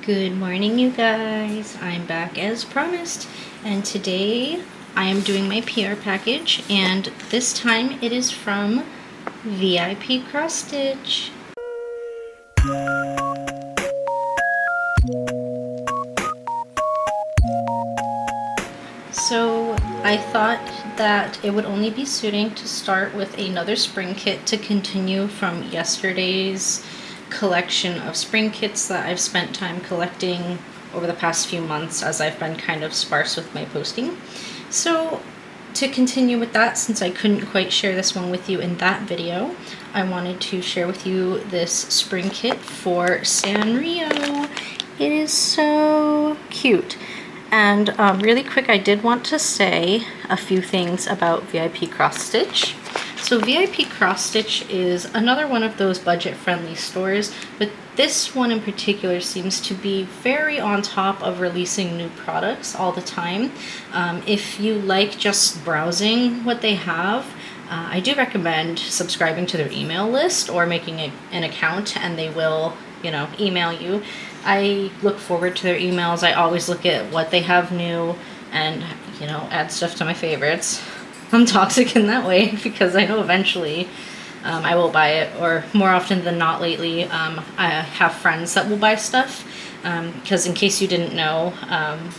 Good morning, you guys. I'm back as promised, and today I am doing my PR package, and this time it is from VIP Cross Stitch. So I thought that it would only be suiting to start with another spring kit to continue from yesterday's collection of spring kits that I've spent time collecting over the past few months as I've been kind of sparse with my posting. So to continue with that, since I couldn't quite share this one with you in that video, I wanted to share with you this spring kit for Sanrio. It is so cute. And really quick, I did want to say a few things about VIP Cross Stitch. So VIP Cross Stitch is another one of those budget-friendly stores, but this one in particular seems to be very on top of releasing new products all the time. If you like just browsing what they have, I do recommend subscribing to their email list or making an account, and they will, email you. I look forward to their emails. I always look at what they have new and, add stuff to my favorites. I'm toxic in that way because I know eventually I will buy it, or more often than not lately, I have friends that will buy stuff. Because in case you didn't know,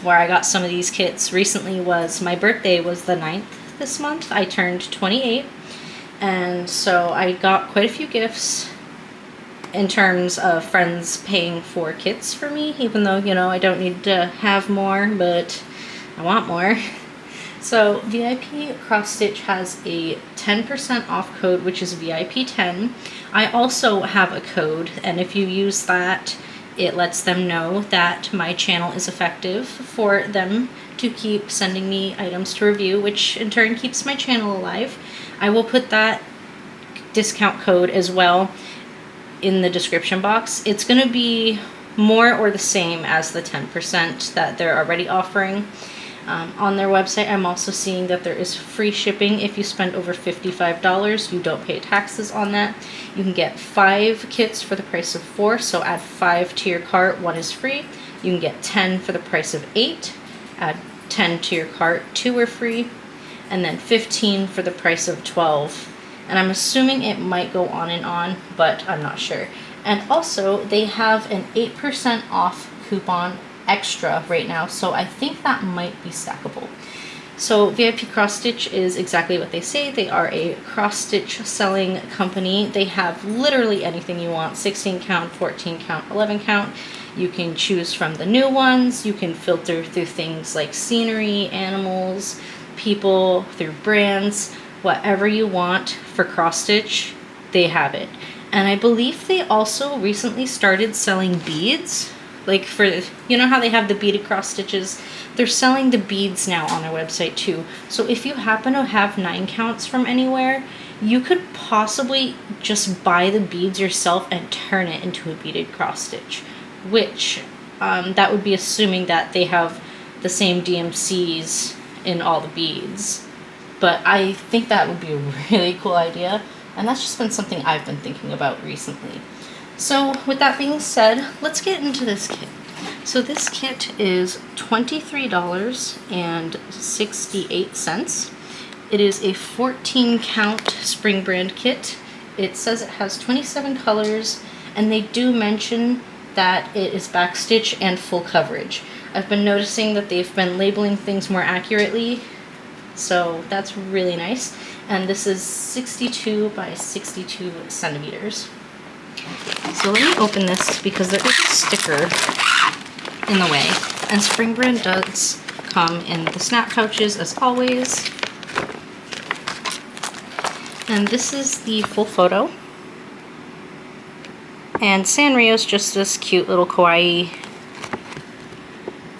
where I got some of these kits recently was my birthday was the 9th this month. I turned 28, and so I got quite a few gifts in terms of friends paying for kits for me, even though, I don't need to have more, but I want more. So VIP Cross Stitch has a 10% off code, which is VIP10. I also have a code, and if you use that, it lets them know that my channel is effective for them to keep sending me items to review, which in turn keeps my channel alive. I will put that discount code as well in the description box. It's going to be more or the same as the 10% that they're already offering. On their website, I'm also seeing that there is free shipping if you spend over $55. You don't pay taxes on that. You can get 5 kits for the price of 4, so add 5 to your cart, 1 is free. You can get 10 for the price of 8, add 10 to your cart, 2 are free, and then 15 for the price of 12. And I'm assuming it might go on, but I'm not sure. And also, they have an 8% off coupon extra right now, so I think that might be stackable. So VIP Cross Stitch is exactly what they say. They are a cross-stitch selling company. They have literally anything you want: 16 count, 14 count, 11 count. You can choose from the new ones. You can filter through things like scenery, animals, people, through brands. Whatever you want for cross stitch, they have it. And I believe they also recently started selling beads. Like for, how they have the beaded cross stitches? They're selling the beads now on their website too. So if you happen to have 9 counts from anywhere, you could possibly just buy the beads yourself and turn it into a beaded cross stitch. Which, that would be assuming that they have the same DMCs in all the beads. But I think that would be a really cool idea, and that's just been something I've been thinking about recently. So with that being said, let's get into this kit. So this kit is $23.68. It is a 14 count spring brand kit. It says it has 27 colors, and they do mention that it is backstitch and full coverage. I've been noticing that they've been labeling things more accurately, so that's really nice. And this is 62 by 62 centimeters. So let me open this because there is a sticker in the way. And spring brand does come in the snap pouches as always. And this is the full photo. And Sanrio's just this cute little kawaii,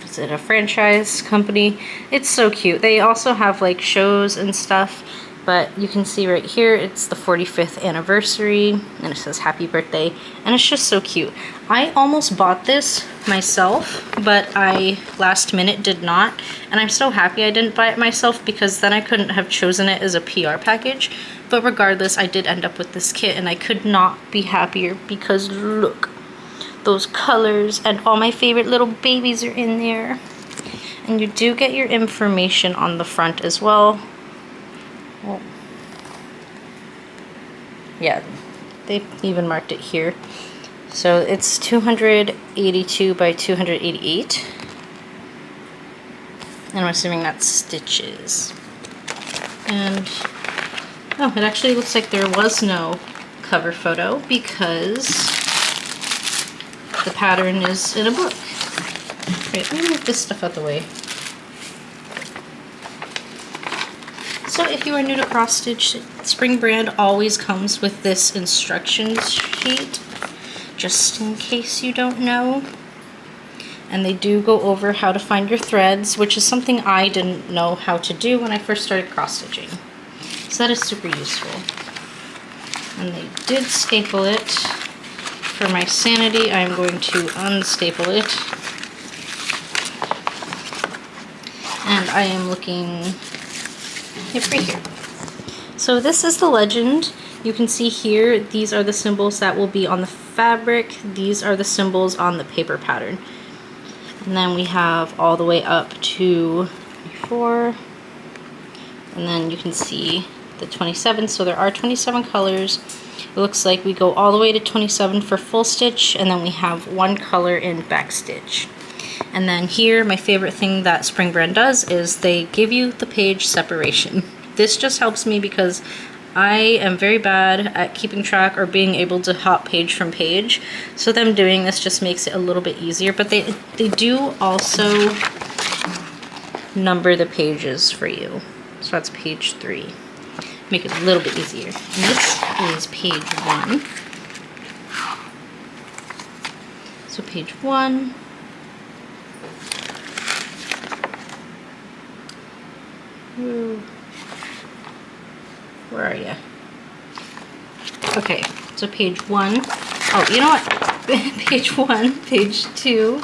is it a franchise company? It's so cute. They also have like shows and stuff, but you can see right here it's the 45th anniversary, and it says happy birthday, and it's just so cute. I almost bought this myself, but I last minute did not, and I'm so happy I didn't buy it myself because then I couldn't have chosen it as a PR package. But regardless, I did end up with this kit, and I could not be happier because look, those colors, and all my favorite little babies are in there. And you do get your information on the front as well. Well, yeah, they even marked it here. So it's 282 by 288. And I'm assuming that's stitches. And, oh, it actually looks like there was no cover photo because the pattern is in a book. Right, let me move this stuff out the way. So if you are new to cross stitch, Spring Brand always comes with this instructions sheet, just in case you don't know. And they do go over how to find your threads, which is something I didn't know how to do when I first started cross stitching. So that is super useful. And they did staple it. For my sanity, I'm going to unstaple it. And I am looking right here. So this is the legend. You can see here, these are the symbols that will be on the fabric. These are the symbols on the paper pattern. And then we have all the way up to 4. And then you can see the 27. So there are 27 colors. It looks like we go all the way to 27 for full stitch, and then we have 1 color in back stitch. And then here, my favorite thing that Spring Brand does is they give you the page separation. This just helps me because I am very bad at keeping track or being able to hop page from page. So them doing this just makes it a little bit easier. But they do also number the pages for you. So that's page 3. Make it a little bit easier. And this is page 1. So page 1. Ooh. Where are you? Okay, so page 1. Oh, you know what? Page 1, page 2.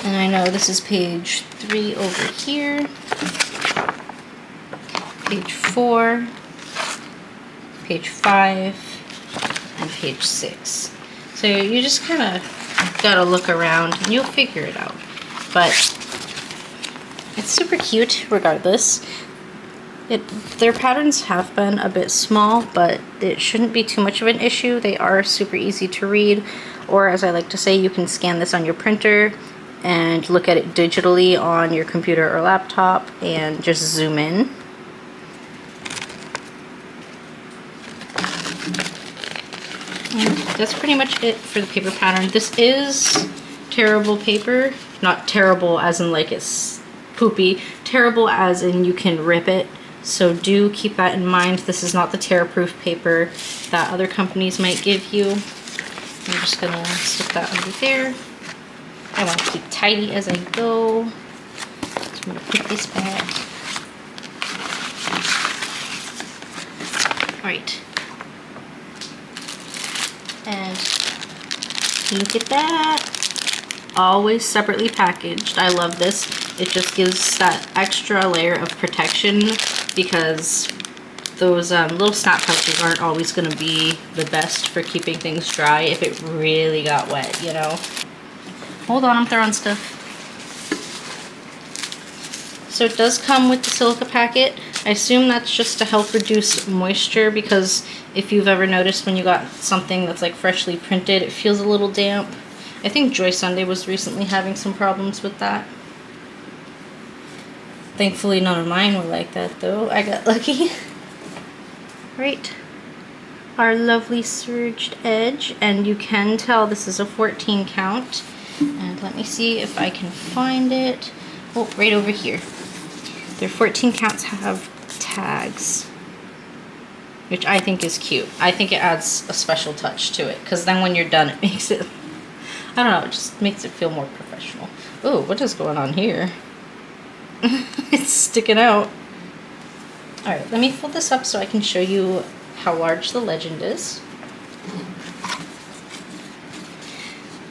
And I know this is page 3 over here. Page 4. Page 5. And page 6. So you just kind of gotta look around and you'll figure it out. But it's super cute regardless. Their patterns have been a bit small, but it shouldn't be too much of an issue. They are super easy to read, or as I like to say, you can scan this on your printer and look at it digitally on your computer or laptop and just zoom in. And that's pretty much it for the paper pattern. This is tearable paper, not terrible as in like it's poopy, terrible as in you can rip it. So do keep that in mind. This is not the tear-proof paper that other companies might give you. I'm just gonna stick that under there. I want to keep tidy as I go. So I'm gonna put this back. All right. And look at that. Always separately packaged. I love this. It just gives that extra layer of protection because those little snap pouches aren't always going to be the best for keeping things dry if it really got wet, you know. Hold on, I'm throwing stuff. So it does come with the silica packet. I assume that's just to help reduce moisture because if you've ever noticed when you got something that's like freshly printed, it feels a little damp. I think Joy Sunday was recently having some problems with that. Thankfully none of mine were like that though. I got lucky. Right. Our lovely serged edge, and you can tell this is a 14 count. And let me see if I can find it. Oh, right over here. Their 14 counts have tags, which I think is cute. I think it adds a special touch to it because then when you're done it makes it, I don't know, it just makes it feel more professional. Oh, what is going on here? It's sticking out. Alright, let me fold this up so I can show you how large the legend is.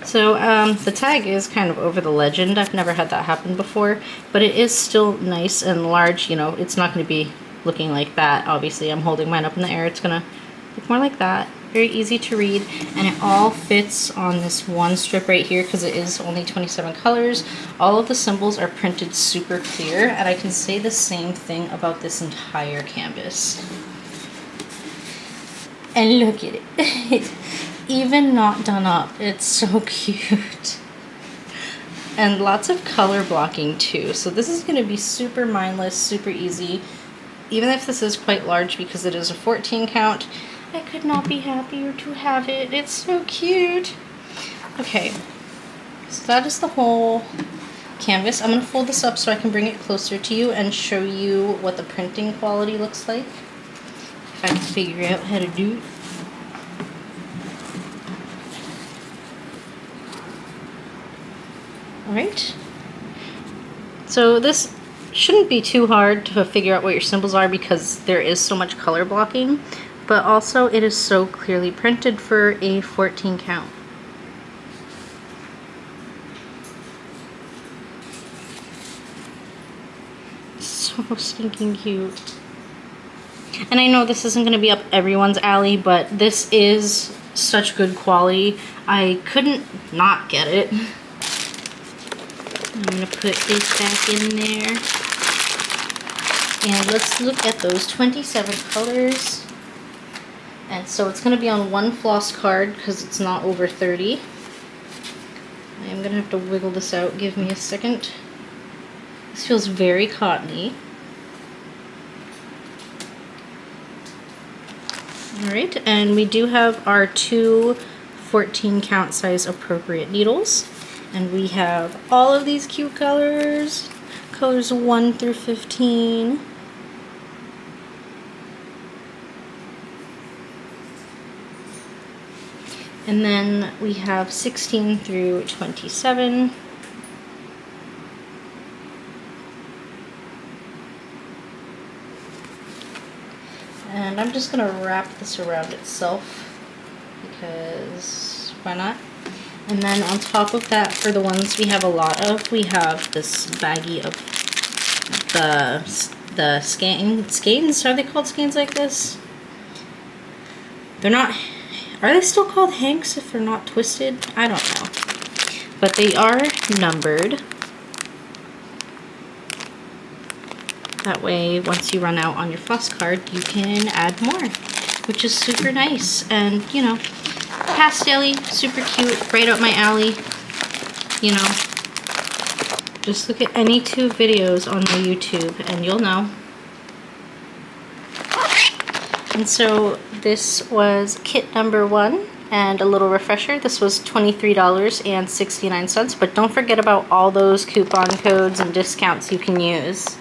So the tag is kind of over the legend. I've never had that happen before, but it is still nice and large. You know, it's not going to be looking like that. Obviously, I'm holding mine up in the air. It's going to look more like that. very easy to read, and it all fits on this one strip right here because it is only 27 colors. All of the symbols are printed super clear, and I can say the same thing about this entire canvas. And look at it. Even not done up, it's so cute. And lots of color blocking too, so this is going to be super mindless, super easy. Even if this is quite large because it is a 14 count, I could not be happier to have it. It's so cute. Okay, so that is the whole canvas. I'm going to fold this up so I can bring it closer to you and show you what the printing quality looks like, if I can figure out how to do it. Alright, so this shouldn't be too hard to figure out what your symbols are because there is so much color blocking, but also it is so clearly printed for a 14 count. So stinking cute. And I know this isn't going to be up everyone's alley, but this is such good quality. I couldn't not get it. I'm going to put this back in there. And let's look at those 27 colors. And so it's going to be on one floss card because it's not over 30. I'm going to have to wiggle this out. Give me a second. This feels very cottony. Alright, and we do have our two 14 count size appropriate needles. And we have all of these cute colors. Colors 1 through 15. And then we have 16 through 27. And I'm just going to wrap this around itself because why not? And then on top of that, for the ones we have a lot of, we have this baggie of the skeins. Are they called skeins like this? They're not. Are they still called hanks if they're not twisted? I don't know. But they are numbered. That way, once you run out on your floss card, you can add more, which is super nice. And, you know, pastel-y, super cute, right up my alley. You know, just look at any two videos on my YouTube and you'll know. And so this was kit number 1, and a little refresher, this was $23.69, but don't forget about all those coupon codes and discounts you can use.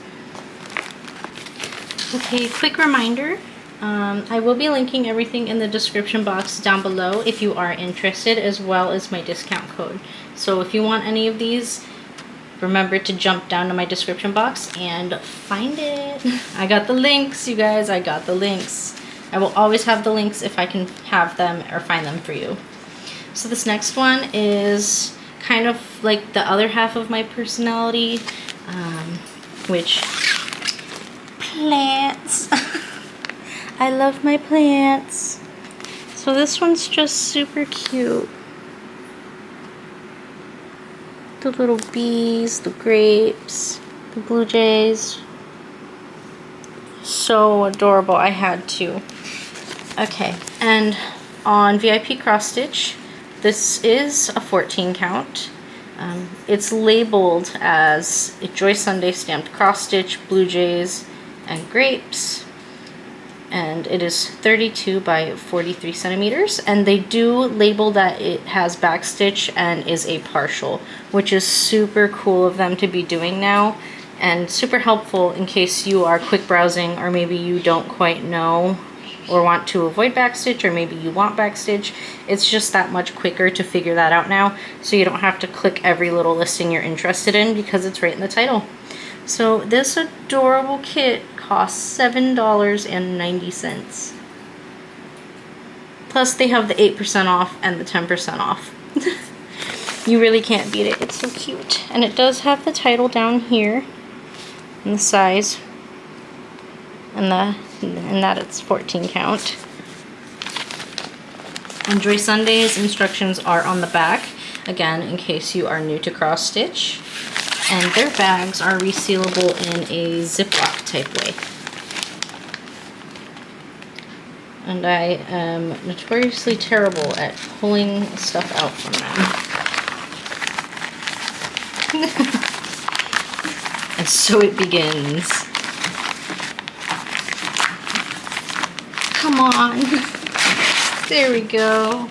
Okay, quick reminder, I will be linking everything in the description box down below if you are interested, as well as my discount code. So if you want any of these, remember to jump down to my description box and find it. I got the links, you guys, I got the links. I will always have the links if I can have them or find them for you. So this next one is kind of like the other half of my personality, which plants. I love my plants. So this one's just super cute. The little bees, the grapes, the blue jays. So adorable. I had to. Okay, and on VIP cross stitch, this is a 14 count. It's labeled as a Joy Sunday stamped cross stitch, blue jays, and grapes, and it is 32 by 43 centimeters, and they do label that it has backstitch and is a partial, which is super cool of them to be doing now, and super helpful in case you are quick browsing or maybe you don't quite know or want to avoid backstitch, or maybe you want backstitch. It's just that much quicker to figure that out now, so you don't have to click every little listing you're interested in because it's right in the title. So this adorable kit costs $7.90. Plus they have the 8% off and the 10% off. You really can't beat it. It's so cute. And it does have the title down here and the size and that it's 14 count. Enjoy Sundays instructions are on the back, again, in case you are new to cross stitch. And their bags are resealable in a Ziploc type way. And I am notoriously terrible at pulling stuff out from them. And so it begins. Come on. There we go.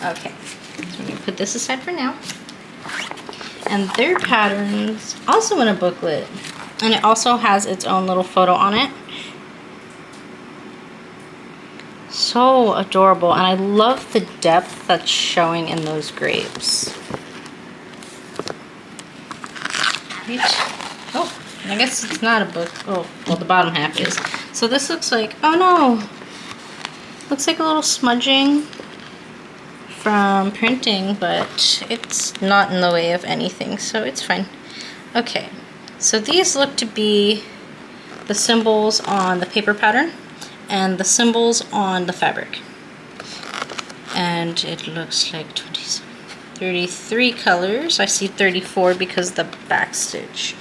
Okay, so I'm going to put this aside for now. And their patterns, also in a booklet. And it also has its own little photo on it. So adorable. And I love the depth that's showing in those grapes. Right. Oh, I guess it's not a book. Oh, well, the bottom half is. So this looks like, oh no. Looks like a little smudging from printing, but it's not in the way of anything, so it's fine. Okay, so these look to be the symbols on the paper pattern and the symbols on the fabric. And it looks like 27, 33 colors. I see 34 because the back stitch.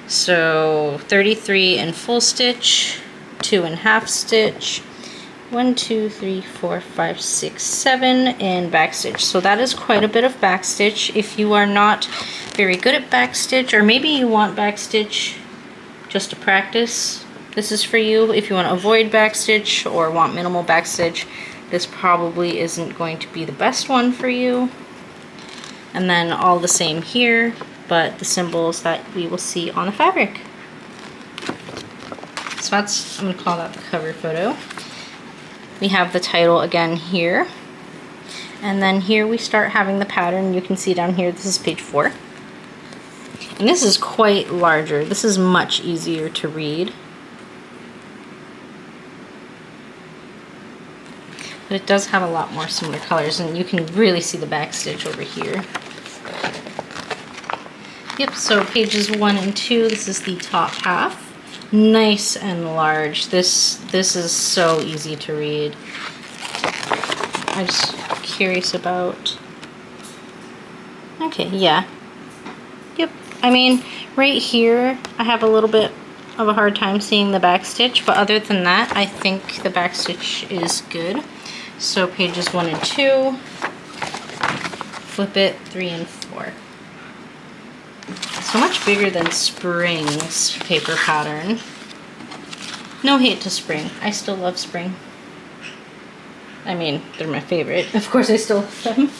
So 33 in full stitch, 2 in half stitch, 1, 2, 3, 4, 5, 6, 7 in backstitch. So that is quite a bit of backstitch. If you are not very good at backstitch, or maybe you want backstitch just to practice, this is for you. If you want to avoid backstitch or want minimal backstitch, this probably isn't going to be the best one for you. And then all the same here, but the symbols that we will see on the fabric. So that's, I'm going to call that the cover photo. We have the title again here. And then here we start having the pattern. You can see down here, this is page 4. And this is quite larger. This is much easier to read. But it does have a lot more similar colors, and you can really see the back stitch over here. Yep, so pages 1 and 2, this is the top half. Nice and large. This is so easy to read. I'm just curious about... Okay, yeah. Yep, I mean, right here, I have a little bit of a hard time seeing the back stitch, but other than that, I think the back stitch is good. So pages 1 and 2, flip it, 3 and 4. So much bigger than Spring's paper pattern. No hate to Spring. I still love Spring. I mean, they're my favorite. Of course I still love them.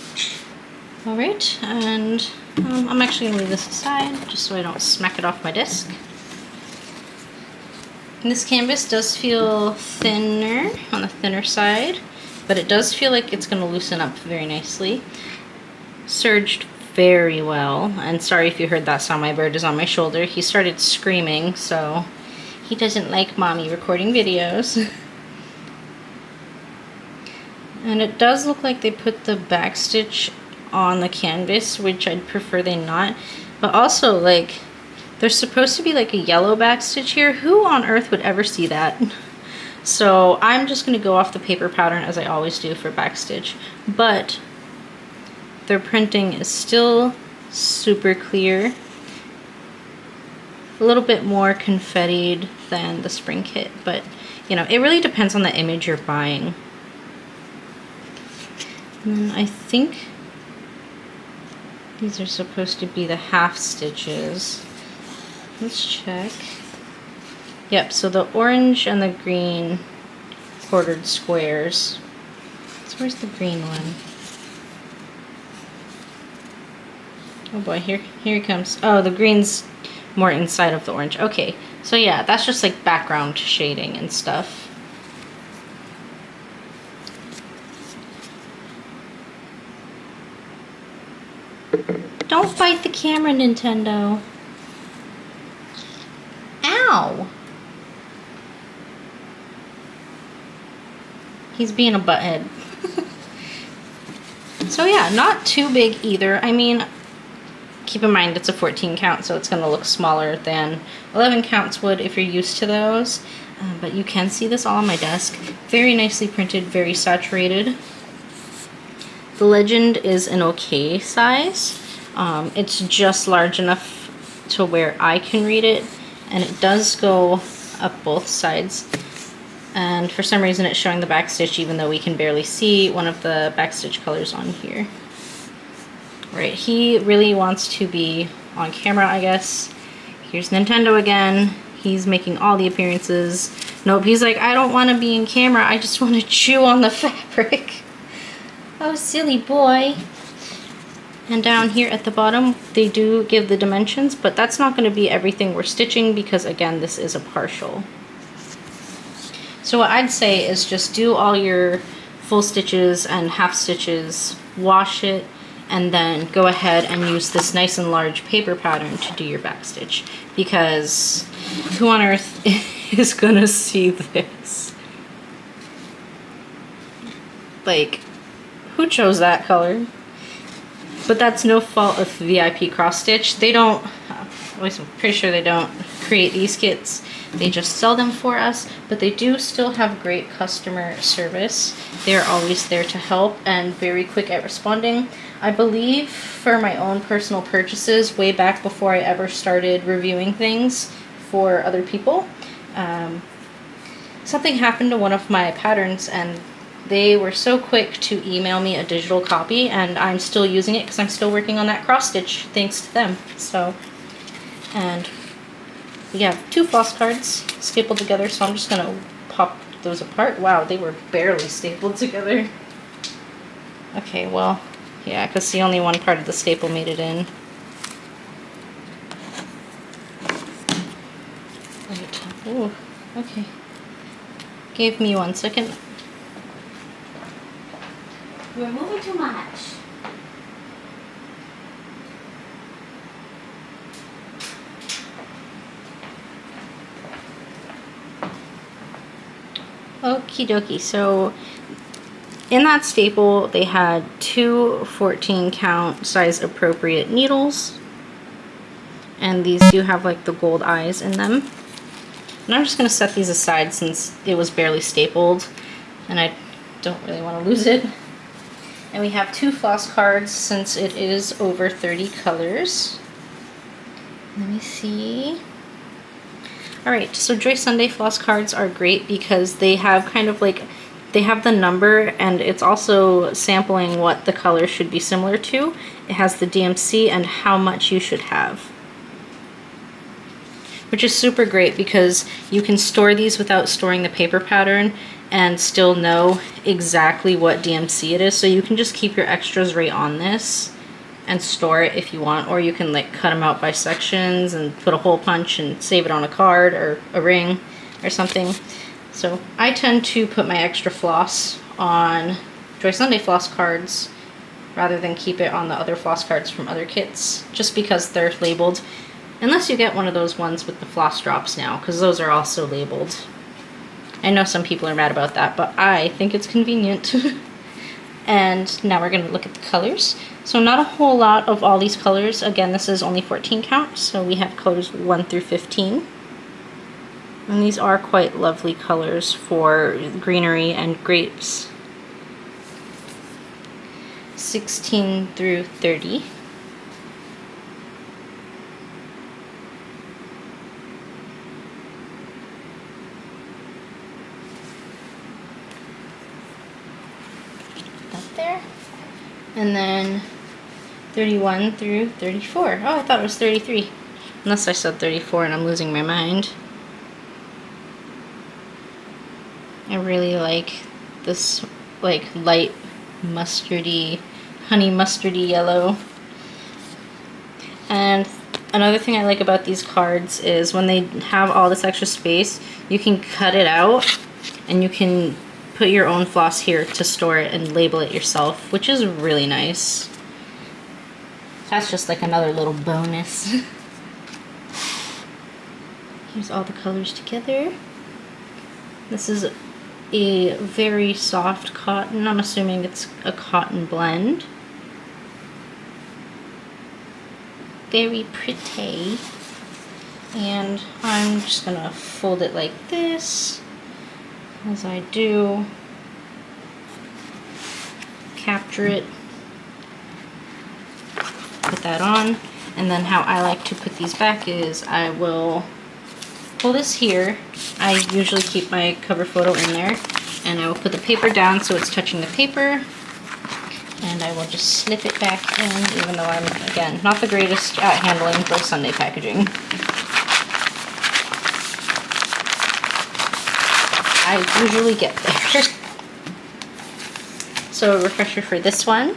Alright, and I'm actually going to leave this aside just so I don't smack it off my disc. And this canvas does feel thinner, on the thinner side, but it does feel like it's going to loosen up very nicely. Serged very well, and sorry if you heard that sound, my bird is on my shoulder. He started screaming, so he doesn't like mommy recording videos. And it does look like they put the back stitch on the canvas, which I'd prefer they not. But also, like, there's supposed to be like a yellow back stitch here. Who on earth would ever see that? So I'm just going to go off the paper pattern as I always do for back stitch. But their printing is still super clear. A little bit more confettied than the spring kit, but you know, it really depends on the image you're buying. And then I think these are supposed to be the half stitches. Let's check. Yep, so the orange and the green quartered squares. So where's the green one? Oh boy, here he comes. Oh, the green's more inside of the orange. Okay, so yeah, that's just like background shading and stuff. Don't bite the camera, Nintendo. Ow! He's being a butthead. So yeah, not too big either. I mean, keep in mind it's a 14 count, so it's going to look smaller than 11 counts would if you're used to those. But you can see this all on my desk. Very nicely printed, very saturated. The Legend is an okay size. It's just large enough to where I can read it, and it does go up both sides. And for some reason it's showing the backstitch even though we can barely see one of the backstitch colors on here. Right, he really wants to be on camera, I guess. Here's Nintendo again. He's making all the appearances. Nope, he's like, I don't want to be in camera, I just want to chew on the fabric. Oh, silly boy. And down here at the bottom, they do give the dimensions, but that's not going to be everything we're stitching because, again, this is a partial. So what I'd say is just do all your full stitches and half stitches, wash it, and then go ahead and use this nice and large paper pattern to do your back stitch, because who on earth is gonna see this? Like, who chose that color? But that's no fault of VIP cross stitch. They don't, at least I'm pretty sure they don't create these kits. They just sell them for us, but they do still have great customer service. They're always there to help and very quick at responding. I believe for my own personal purchases, way back before I ever started reviewing things for other people, something happened to one of my patterns and they were so quick to email me a digital copy, and I'm still using it because I'm still working on that cross stitch thanks to them. So, and we have 2 floss cards stapled together, so I'm just gonna pop those apart. Wow, they were barely stapled together. Okay, well, yeah, because the only one part of the staple made it in. Right. Ooh, okay. Give me 1 second. You're moving too much. Okie dokie, so in that staple they had 2 14 count size appropriate needles, and these do have like the gold eyes in them. And I'm just going to set these aside since it was barely stapled and I don't really want to lose it. And we have 2 floss cards since it is over 30 colors. Let me see. Alright, so Joy Sunday floss cards are great because they have kind of like, they have the number and it's also sampling what the color should be similar to. It has the DMC and how much you should have, which is super great because you can store these without storing the paper pattern and still know exactly what DMC it is. So you can just keep your extras right on this and store it if you want, or you can like cut them out by sections and put a hole punch and save it on a card or a ring or something. So I tend to put my extra floss on Joy Sunday floss cards rather than keep it on the other floss cards from other kits, just because they're labeled. Unless you get one of those ones with the floss drops now, because those are also labeled. I know some people are mad about that, but I think it's convenient. And now we're going to look at the colors. So not a whole lot of all these colors. Again, this is only 14 count, so we have colors 1 through 15. And these are quite lovely colors for greenery and grapes. 16 through 30. There, and then 31 through 34. Oh, I thought it was 33. Unless I said 34 and I'm losing my mind. I really like this like light mustardy, honey mustardy yellow. And another thing I like about these cards is when they have all this extra space, you can cut it out and you can put your own floss here to store it and label it yourself, which is really nice. That's just like another little bonus. Here's all the colors together. This is a very soft cotton. I'm assuming it's a cotton blend. Very pretty. And I'm just gonna fold it like this. As I do, capture it that on. And then how I like to put these back is I will pull this here. I usually keep my cover photo in there, and I will put the paper down so it's touching the paper, and I will just slip it back in, even though I'm, again, not the greatest at handling for Sunday packaging. I usually get there. So a refresher for this one.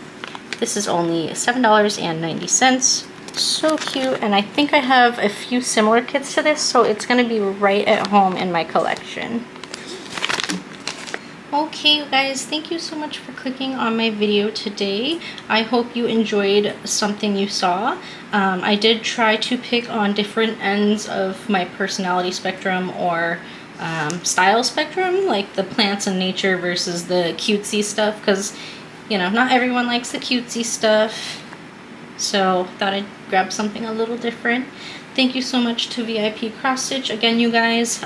This is only $7.90. So cute, and I think I have a few similar kits to this, so it's going to be right at home in my collection. Okay, you guys, thank you so much for clicking on my video today. I hope you enjoyed something you saw. I did try to pick on different ends of my personality spectrum or style spectrum, like the plants and nature versus the cutesy stuff, because, you know, not everyone likes the cutesy stuff. So thought I'd grab something a little different. Thank you so much to VIP Cross Stitch. Again, you guys,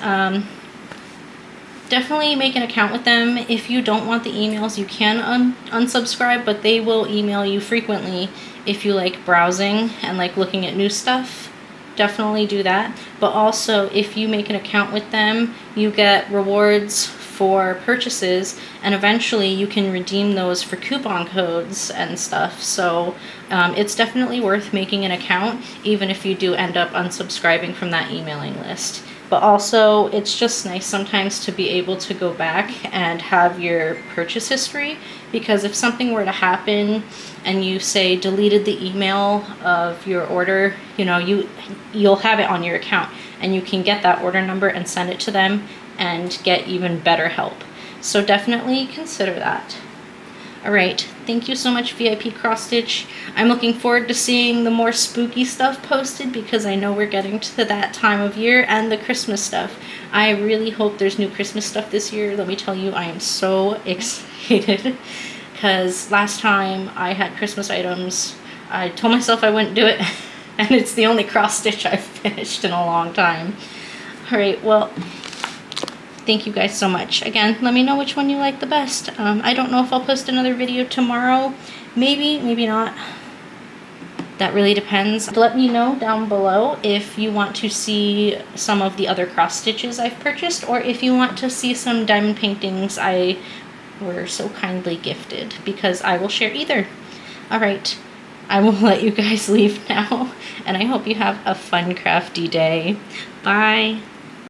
definitely make an account with them. If you don't want the emails, you can unsubscribe, but they will email you frequently if you like browsing and like looking at new stuff. Definitely do that. But also, if you make an account with them, you get rewards for purchases, and eventually you can redeem those for coupon codes and stuff. So it's definitely worth making an account, even if you do end up unsubscribing from that emailing list. But also, it's just nice sometimes to be able to go back and have your purchase history, because if something were to happen and you say deleted the email of your order, you know, you'll have it on your account, and you can get that order number and send it to them and get even better help. So definitely consider that. All right, thank you so much, VIP Cross Stitch. I'm looking forward to seeing the more spooky stuff posted, because I know we're getting to that time of year, and the Christmas stuff. I really hope there's new Christmas stuff this year. Let me tell you, I am so excited, because last time I had Christmas items, I told myself I wouldn't do it, and it's the only cross stitch I've finished in a long time. All right, well, thank you guys so much. Again, let me know which one you like the best. I don't know if I'll post another video tomorrow. Maybe, maybe not. That really depends. Let me know down below if you want to see some of the other cross stitches I've purchased, or if you want to see some diamond paintings I were so kindly gifted, because I will share either. All right, I will let you guys leave now, and I hope you have a fun crafty day. Bye.